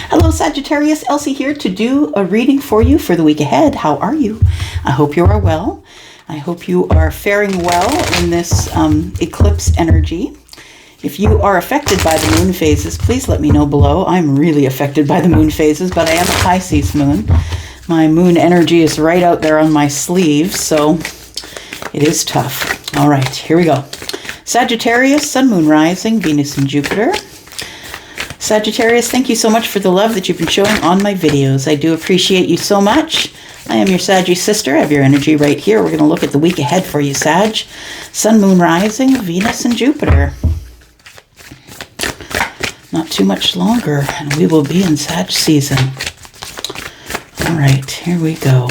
Hello Sagittarius, Elsie here to do a reading for you for the week ahead. How are you? I hope you are well. I hope you are faring well in this eclipse energy. If you are affected by the moon phases, please let me know below. I'm really affected by the moon phases, but I am a Pisces moon. My moon energy is right out there on my sleeve, so it is tough. All right, here we go. Sagittarius, Sun, Moon, Rising, Venus, and Jupiter. Sagittarius, thank you so much for the love that you've been showing on my videos. I do appreciate you so much. I am your Saggy sister. I have your energy right here. We're going to look at the week ahead for you, Sag. Sun, Moon, Rising, Venus, and Jupiter. Not too much longer, and we will be in Sag season. All right, here we go.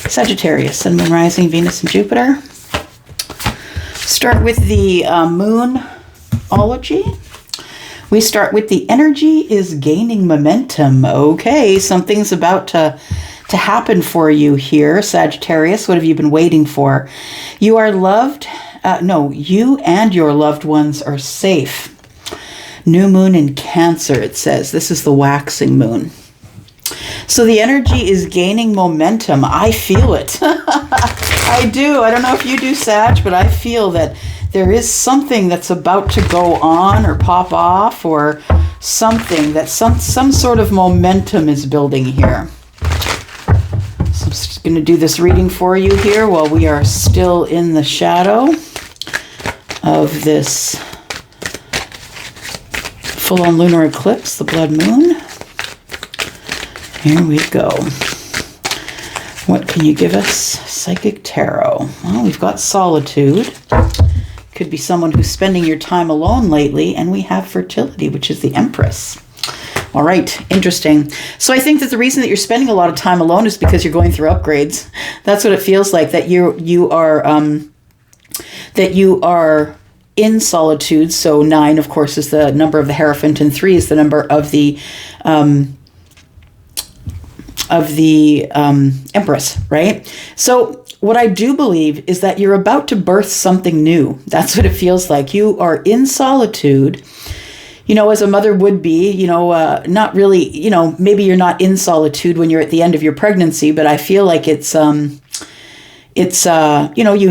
Sagittarius, Sun, Moon, Rising, Venus, and Jupiter. Start with the Moonology. We start with the energy is gaining momentum. Okay, something's about to happen for you here, Sagittarius. What have you been waiting for? You are loved. You and your loved ones are safe. New moon in Cancer, it says. This is the waxing moon. So the energy is gaining momentum. I feel it. I do. I don't know if you do, Sag, but I feel that there is something that's about to go on or pop off, or something that some sort of momentum is building here. So I'm just going to do this reading for you here while we are still in the shadow of this full-on lunar eclipse, the blood moon. Here we go. What can you give us? Psychic Tarot. Well, we've got solitude. Could be someone who's spending your time alone lately. And we have fertility, which is the Empress. All right, interesting. So I think that the reason that you're spending a lot of time alone is because you're going through upgrades. That's what it feels like, that you are in solitude. So 9, of course, is the number of the Hierophant, and 3 is the number of the Empress, right? So what I do believe is that you're about to birth something new. That's what it feels like. You are in solitude, as a mother would be, not really, maybe you're not in solitude when you're at the end of your pregnancy, but I feel like it's you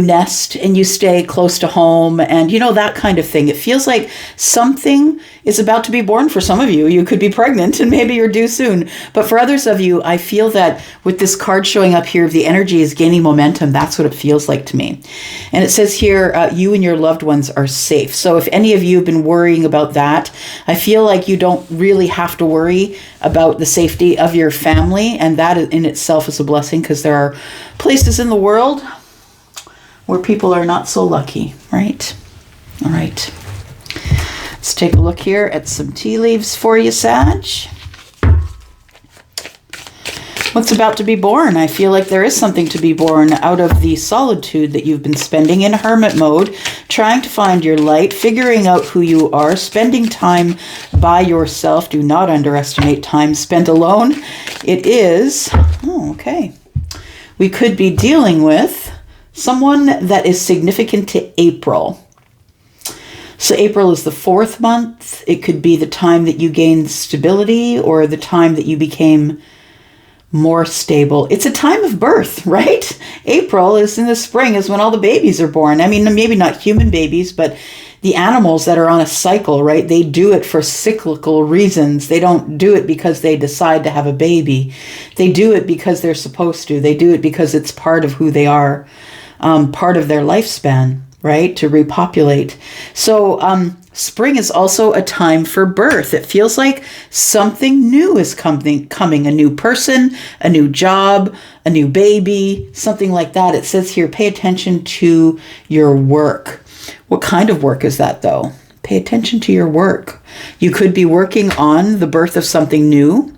nest and you stay close to home and, that kind of thing. It feels like something is about to be born for some of you. You could be pregnant and maybe you're due soon. But for others of you, I feel that with this card showing up here, the energy is gaining momentum. That's what it feels like to me. And it says here, you and your loved ones are safe. So if any of you have been worrying about that, I feel like you don't really have to worry about the safety of your family. And that in itself is a blessing, because there are places in the world where people are not so lucky, right? All right. Let's take a look here at some tea leaves for you, Sag. What's about to be born? I feel like there is something to be born out of the solitude that you've been spending in hermit mode, trying to find your light, figuring out who you are, spending time by yourself. Do not underestimate time spent alone. It is, okay. We could be dealing with someone that is significant to April. So April is the 4th month. It could be the time that you gained stability or the time that you became more stable. It's a time of birth, right? April is in the spring, is when all the babies are born. I mean, maybe not human babies, but the animals that are on a cycle, right? They do it for cyclical reasons. They don't do it because they decide to have a baby. They do it because they're supposed to. They do it because it's part of who they are, part of their lifespan, right? To repopulate. So spring is also a time for birth. It feels like something new is coming, a new person, a new job, a new baby, something like that. It says here, pay attention to your work. What kind of work is that, though? Pay attention to your work. You could be working on the birth of something new.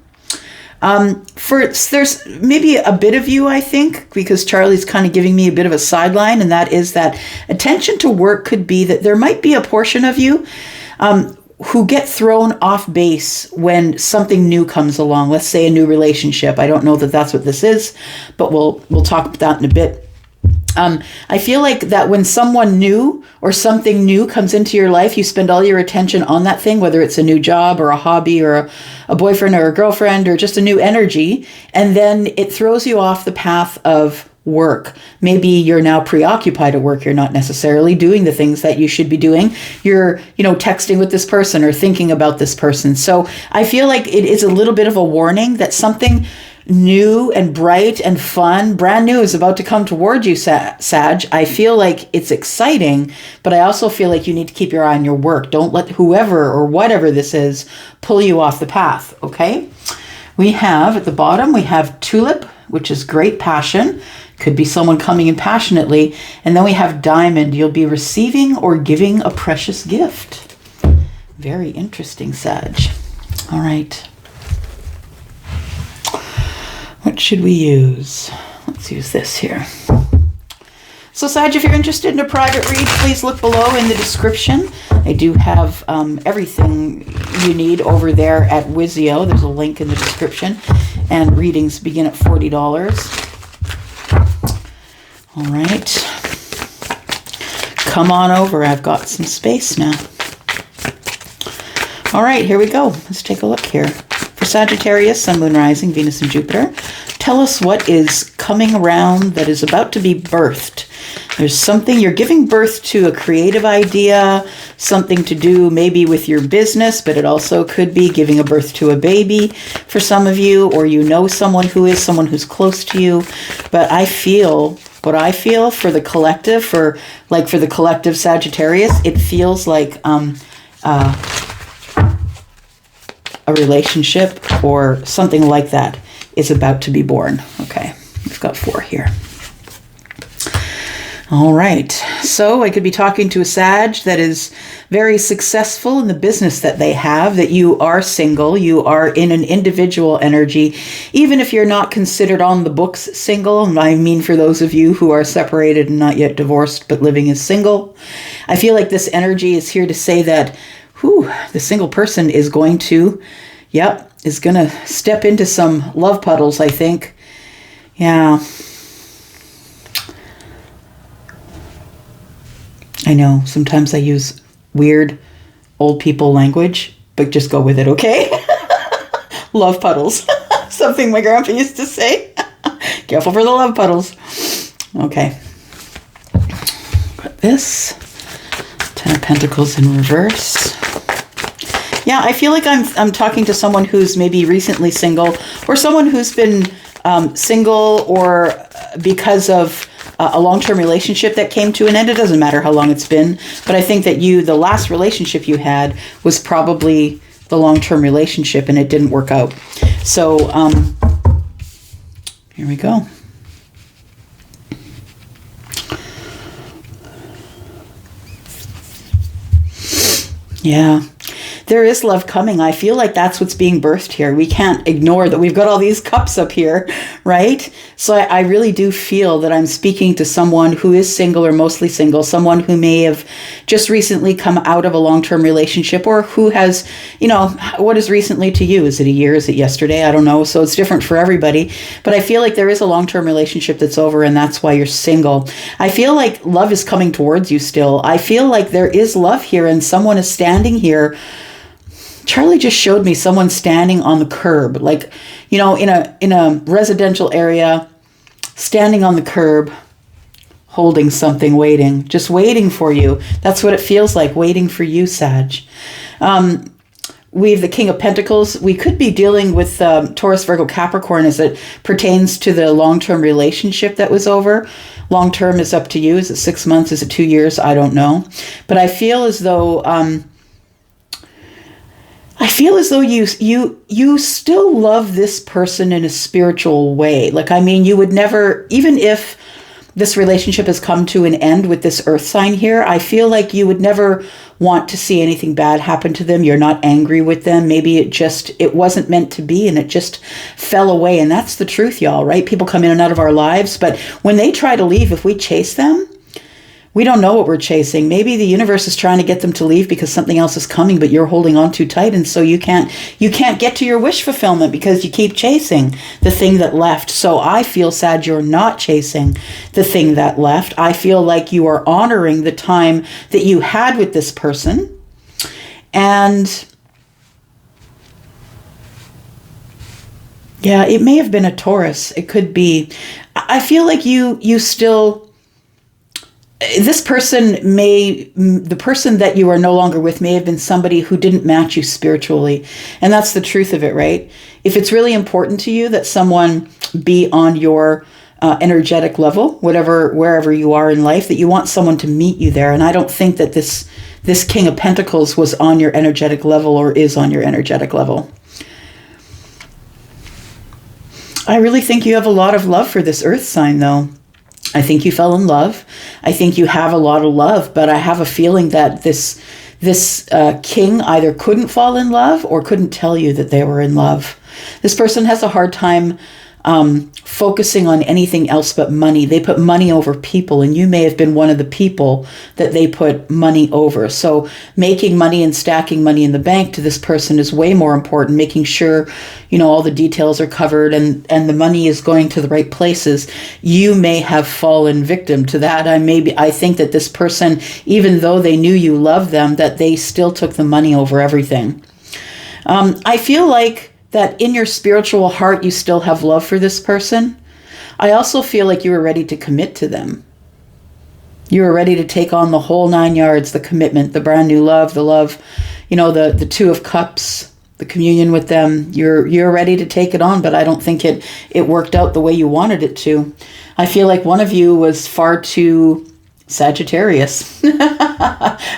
There's maybe a bit of you, I think, because Charlie's kind of giving me a bit of a sideline, and that is that attention to work could be that there might be a portion of you who get thrown off base when something new comes along. Let's say a new relationship. I don't know that that's what this is, but we'll talk about that in a bit. I feel like that when someone new or something new comes into your life, you spend all your attention on that thing, whether it's a new job or a hobby or a boyfriend or a girlfriend or just a new energy. And then it throws you off the path of work. Maybe you're now preoccupied at work. You're not necessarily doing the things that you should be doing. You're, texting with this person or thinking about this person. So I feel like it is a little bit of a warning that something new and bright and fun, brand new, is about to come toward you, Sag. I feel like it's exciting, but I also feel like you need to keep your eye on your work. Don't let whoever or whatever this is pull you off the path, okay? We have, at the bottom, we have tulip, which is great passion. Could be someone coming in passionately. And then we have diamond. You'll be receiving or giving a precious gift. Very interesting, Sag. All right. What should we use? Let's use this here. So Sag, if you're interested in a private read, please look below in the description. I do have everything you need over there at Wizio. There's a link in the description. And readings begin at $40. All right. Come on over. I've got some space now. All right, here we go. Let's take a look here. For Sagittarius, Sun, Moon, Rising, Venus, and Jupiter, tell us what is coming around that is about to be birthed. There's something, you're giving birth to a creative idea, something to do maybe with your business, but it also could be giving a birth to a baby for some of you, or someone who's close to you. But I feel, what I feel for the collective, for the collective Sagittarius, it feels like a relationship or something like that is about to be born. Okay, we've got 4 here. All right, so I could be talking to a Sag that is very successful in the business that they have, that you are single, you are in an individual energy, even if you're not considered on the books single. And I mean, for those of you who are separated and not yet divorced, but living as single, I feel like this energy is here to say that the single person is going to, step into some love puddles, I think. Yeah. I know, sometimes I use weird old people language, but just go with it, okay? Love puddles. Something my grandpa used to say. Careful for the love puddles. Okay. Got this. 10 of Pentacles in reverse. Yeah, I feel like I'm talking to someone who's maybe recently single, or someone who's been single, or because of a long-term relationship that came to an end. It doesn't matter how long it's been, but I think that the last relationship you had was probably the long-term relationship and it didn't work out. So here we go. Yeah. There is love coming. I feel like that's what's being birthed here. We can't ignore that we've got all these cups up here, right? So I really do feel that I'm speaking to someone who is single or mostly single, someone who may have just recently come out of a long-term relationship, or who has, what is recently to you? Is it a year? Is it yesterday? I don't know. So it's different for everybody. But I feel like there is a long-term relationship that's over, and that's why you're single. I feel like love is coming towards you still. I feel like there is love here, and someone is standing here. Charlie just showed me someone standing on the curb, like, in a residential area, standing on the curb, holding something, waiting, just waiting for you. That's what it feels like, waiting for you, Sag. We have the King of Pentacles. We could be dealing with Taurus, Virgo, Capricorn as it pertains to the long-term relationship that was over. Long-term is up to you. Is it 6 months? Is it 2 years? I don't know. But I feel as though you still love this person in a spiritual way. Like, I mean, you would never, even if this relationship has come to an end with this earth sign here, I feel like you would never want to see anything bad happen to them. You're not angry with them. Maybe it wasn't meant to be, and it just fell away. And that's the truth, y'all, right? People come in and out of our lives, but when they try to leave, if we chase them, We don't know what we're chasing. Maybe the universe is trying to get them to leave because something else is coming, but you're holding on too tight, and so you can't get to your wish fulfillment because you keep chasing the thing that left. So I feel sad you're not chasing the thing that left. I feel like you are honoring the time that you had with this person. And yeah, it may have been a Taurus. It could be. I feel like you still, this person the person that you are no longer with may have been somebody who didn't match you spiritually. And that's the truth of it, right? If it's really important to you that someone be on your energetic level, wherever you are in life, that you want someone to meet you there. And I don't think that this King of Pentacles was on your energetic level or is on your energetic level. I really think you have a lot of love for this earth sign, though. I think you fell in love. I think you have a lot of love, but I have a feeling that this king either couldn't fall in love or couldn't tell you that they were in love. This person has a hard time focusing on anything else but money. They put money over people, and you may have been one of the people that they put money over. So making money and stacking money in the bank to this person is way more important, making sure, all the details are covered and the money is going to the right places. You may have fallen victim to that. I think that this person, even though they knew you loved them, that they still took the money over everything. I feel like that in your spiritual heart, you still have love for this person. I also feel like you were ready to commit to them. You were ready to take on the whole 9 yards, the commitment, the brand new love, the love, the Two of Cups, the communion with them. You're ready to take it on, but I don't think it worked out the way you wanted it to. I feel like one of you was far too Sagittarius.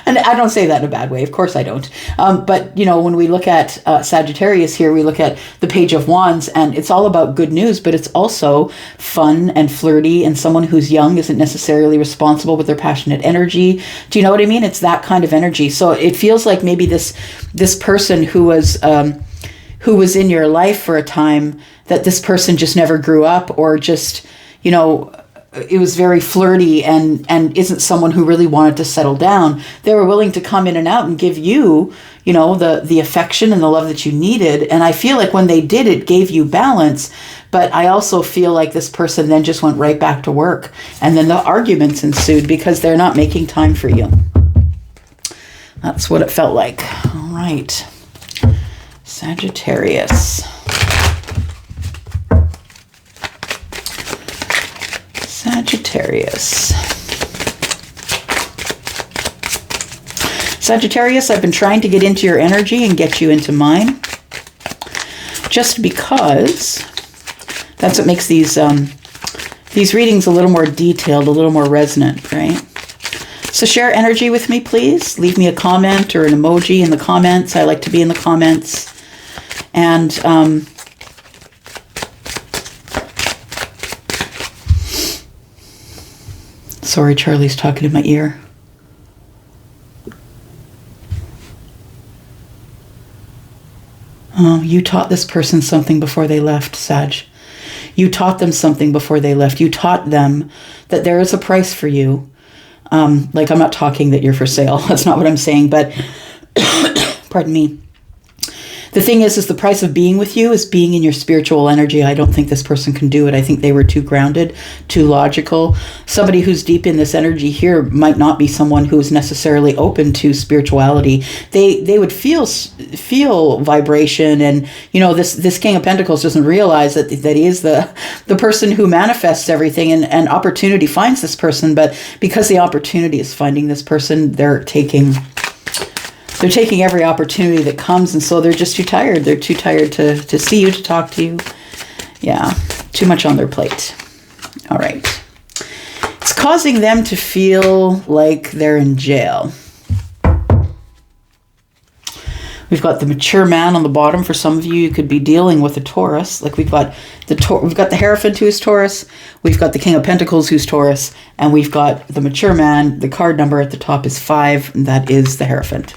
And I don't say that in a bad way. Of course I don't. But, when we look at Sagittarius here, we look at the Page of Wands, and it's all about good news, but it's also fun and flirty, and someone who's young isn't necessarily responsible with their passionate energy. Do you know what I mean? It's that kind of energy. So it feels like maybe this person who was in your life for a time, that this person just never grew up, or just, it was very flirty and isn't someone who really wanted to settle down. They were willing to come in and out and give you, the affection and the love that you needed. And I feel like when they did, it gave you balance. But I also feel like this person then just went right back to work. And then the arguments ensued because they're not making time for you. That's what it felt like. All right. Sagittarius. Sagittarius, I've been trying to get into your energy and get you into mine, just because that's what makes these readings a little more detailed, a little more resonant, right? So share energy with me, please. Leave me a comment or an emoji in the comments. I like to be in the comments. And sorry, Charlie's talking in my ear. Oh, you taught this person something before they left, Sag. You taught them something before they left. You taught them that there is a price for you. I'm not talking that you're for sale. That's not what I'm saying, but pardon me. The thing is the price of being with you is being in your spiritual energy. I don't think this person can do it. I think they were too grounded, too logical. Somebody who's deep in this energy here might not be someone who's necessarily open to spirituality. They would feel vibration, and this King of Pentacles doesn't realize that he is the person who manifests everything, and opportunity finds this person. But because the opportunity is finding this person, they're taking every opportunity that comes, and so they're just too tired. They're too tired to see you, to talk to you. Yeah, too much on their plate. All right. It's causing them to feel like they're in jail. We've got the mature man on the bottom. For some of you, you could be dealing with a Taurus. Like we've got the Hierophant who's Taurus. We've got the King of Pentacles who's Taurus, and we've got the mature man. The card number at the top is 5, and that is the Hierophant.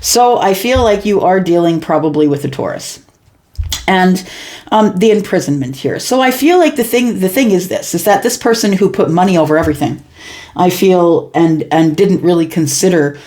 So I feel like you are dealing probably with a Taurus. And the imprisonment here. So I feel like the thing is that this person who put money over everything, I feel, and didn't really consider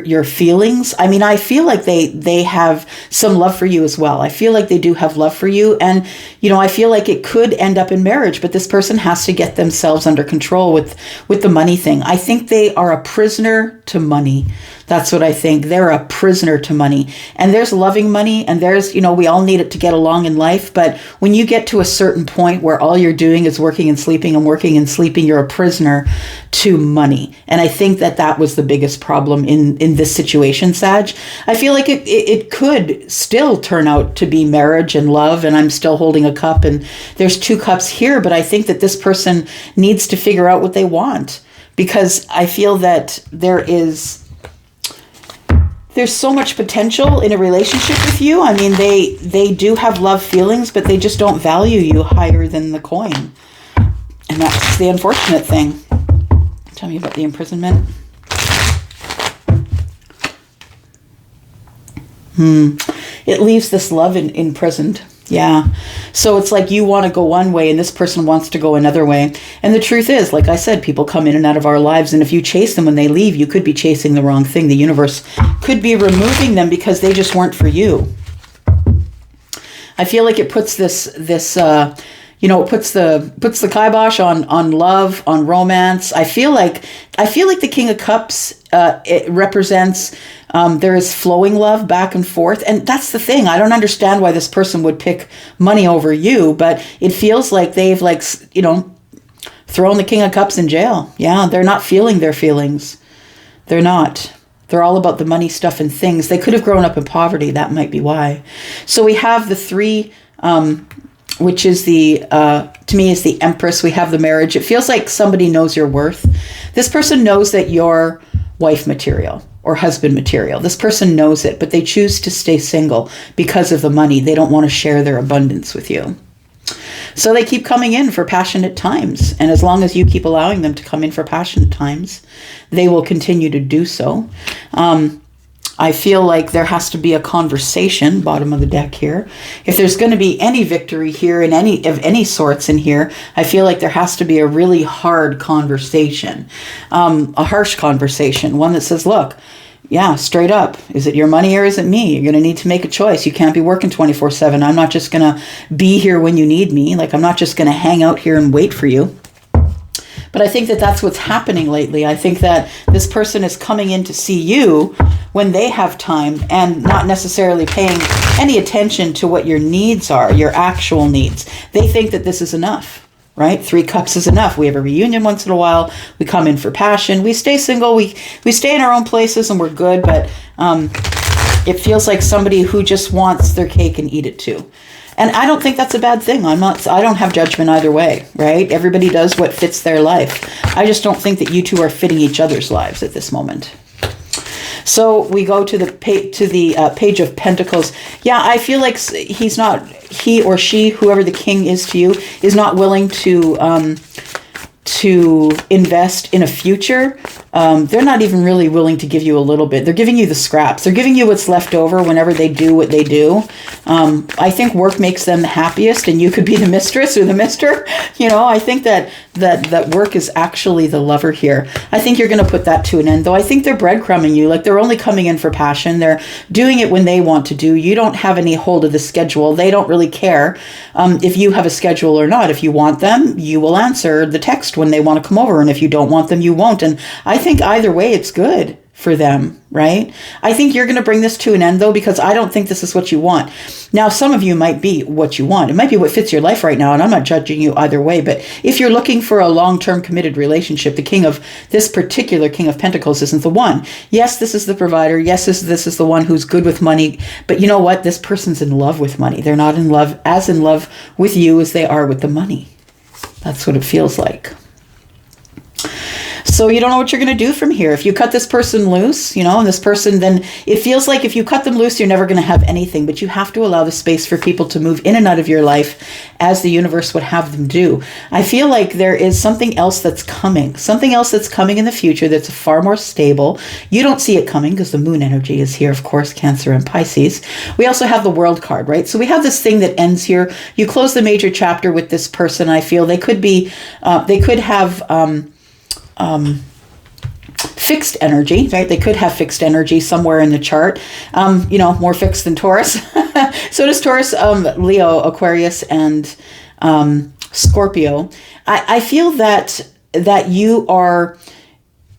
your feelings. I mean, I feel like they have some love for you as well. I feel like they do have love for you. And, I feel like it could end up in marriage, but this person has to get themselves under control with the money thing. I think they are a prisoner to money. That's what I think. They're a prisoner to money. And there's loving money, and there's, we all need it to get along in life. But when you get to a certain point where all you're doing is working and sleeping and working and sleeping, you're a prisoner to money. And I think that was the biggest problem in this situation, Sag. I feel like it could still turn out to be marriage and love, and I'm still holding a cup, and there's 2 cups here, but I think that this person needs to figure out what they want, because I feel that there's so much potential in a relationship with you. I mean, they do have love feelings, but they just don't value you higher than the coin. And that's the unfortunate thing. Tell me about the imprisonment. It leaves this love imprisoned. Yeah. So it's like you want to go one way and this person wants to go another way. And the truth is, like I said, people come in and out of our lives. And if you chase them when they leave, you could be chasing the wrong thing. The universe could be removing them because they just weren't for you. I feel like it puts it puts the kibosh on love, on romance. I feel like the King of Cups, it represents, there is flowing love back and forth. And that's the thing. I don't understand why this person would pick money over you, but it feels like they've thrown the King of Cups in jail. Yeah. They're not feeling their feelings. They're not. They're all about the money stuff and things. They could have grown up in poverty. That might be why. So we have the 3, which is to me is the Empress. We have the marriage. It feels like somebody knows your worth. This person knows that you're wife material or husband material. This person knows it, but they choose to stay single because of the money. They don't want to share their abundance with you. So they keep coming in for passionate times. And as long as you keep allowing them to come in for passionate times, they will continue to do so. I feel like there has to be a conversation, bottom of the deck here. If there's going to be any victory here in any sorts in here, I feel like there has to be a really hard conversation, a harsh conversation, one that says, look, yeah, straight up, is it your money or is it me? You're going to need to make a choice. You can't be working 24/7. I'm not just going to be here when you need me. Like, I'm not just going to hang out here and wait for you. But I think that that's what's happening lately. I think that this person is coming in to see you when they have time and not necessarily paying any attention to what your needs are, your actual needs. They think that this is enough, right? 3 cups is enough. We have a reunion once in a while. We come in for passion. We stay single. We stay in our own places and we're good. But it feels like somebody who just wants their cake and eat it too. And I don't think that's a bad thing. I don't have judgment either way, right? Everybody does what fits their life. I just don't think that you two are fitting each other's lives at this moment. So we go to the Page of Pentacles. Yeah, I feel like he or she, whoever the king is to you, is not willing to invest in a future. They're not even really willing to give you a little bit. They're giving you the scraps. They're giving you what's left over whenever they do what they do. I think work makes them the happiest, and you could be the mistress or the mister. I think that work is actually the lover here. I think you're going to put that to an end, though. I think they're breadcrumbing you. Like, they're only coming in for passion. They're doing it when they want to do. You don't have any hold of the schedule. They don't really care if you have a schedule or not. If you want them, you will answer the text when they want to come over. And if you don't want them, you won't. And I think either way, it's good for them, right? I think you're going to bring this to an end, though, because I don't think this is what you want. Now, some of you might be what you want. It might be what fits your life right now, and I'm not judging you either way. But if you're looking for a long-term committed relationship, this particular King of Pentacles isn't the one. Yes, this is the provider. Yes, this is the one who's good with money. But you know what? This person's in love with money. They're not in love with you as they are with the money. That's what it feels like. So you don't know what you're going to do from here. If you cut this person loose, and this person, then it feels like if you cut them loose, you're never going to have anything. But you have to allow the space for people to move in and out of your life as the universe would have them do. I feel like there is something else that's coming in the future that's far more stable. You don't see it coming because the moon energy is here, of course, Cancer and Pisces. We also have the World card, right? So we have this thing that ends here. You close the major chapter with this person. I feel they could have fixed energy, right? They could have fixed energy somewhere in the chart, more fixed than Taurus. So does Taurus, Leo, Aquarius, and Scorpio. I feel that you are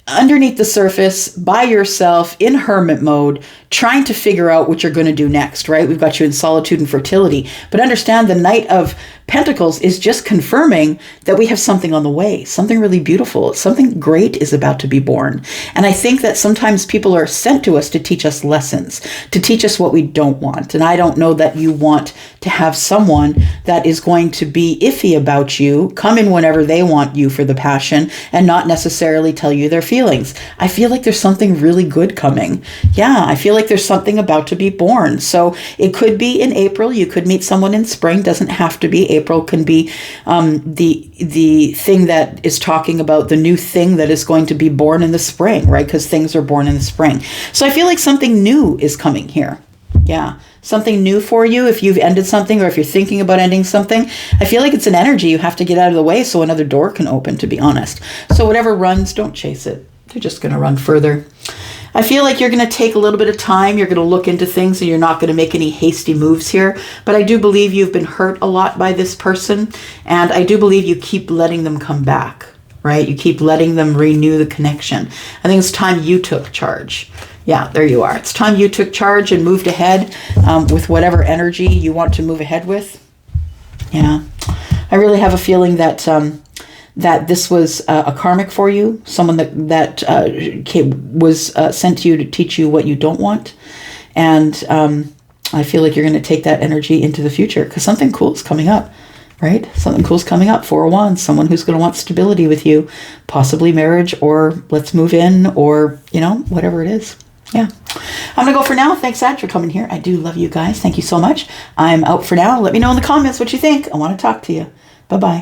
underneath the surface by yourself in hermit mode, trying to figure out what you're going to do next, right? We've got you in solitude and fertility, but understand the Knight of Pentacles is just confirming that we have something on the way, something really beautiful, something great is about to be born. And I think that sometimes people are sent to us to teach us lessons, to teach us what we don't want. And I don't know that you want to have someone that is going to be iffy about you, come in whenever they want you for the passion, and not necessarily tell you their feelings. I feel like there's something really good coming. Yeah, I feel like there's something about to be born. So it could be in April. You could meet someone in spring. Doesn't have to be. April can be the thing that is talking about the new thing that is going to be born in the spring, right? Because things are born in the spring. So I feel like something new is coming here. Yeah, something new for you. If you've ended something or if you're thinking about ending something, I feel like it's an energy you have to get out of the way so another door can open, to be honest. So whatever runs, don't chase it. They're just going to run further. I feel like you're going to take a little bit of time. You're going to look into things and you're not going to make any hasty moves here. But I do believe you've been hurt a lot by this person. And I do believe you keep letting them come back, right? You keep letting them renew the connection. I think it's time you took charge. Yeah, there you are. It's time you took charge and moved ahead with whatever energy you want to move ahead with. Yeah, I really have a feeling that that this was a karmic for you, someone that was sent to you to teach you what you don't want. And I feel like you're going to take that energy into the future because something cool is coming up, right? Something cool is coming up. Four of Wands, someone who's going to want stability with you, possibly marriage or let's move in or, whatever it is. Yeah. I'm going to go for now. Thanks, Sag, for coming here. I do love you guys. Thank you so much. I'm out for now. Let me know in the comments what you think. I want to talk to you. Bye-bye.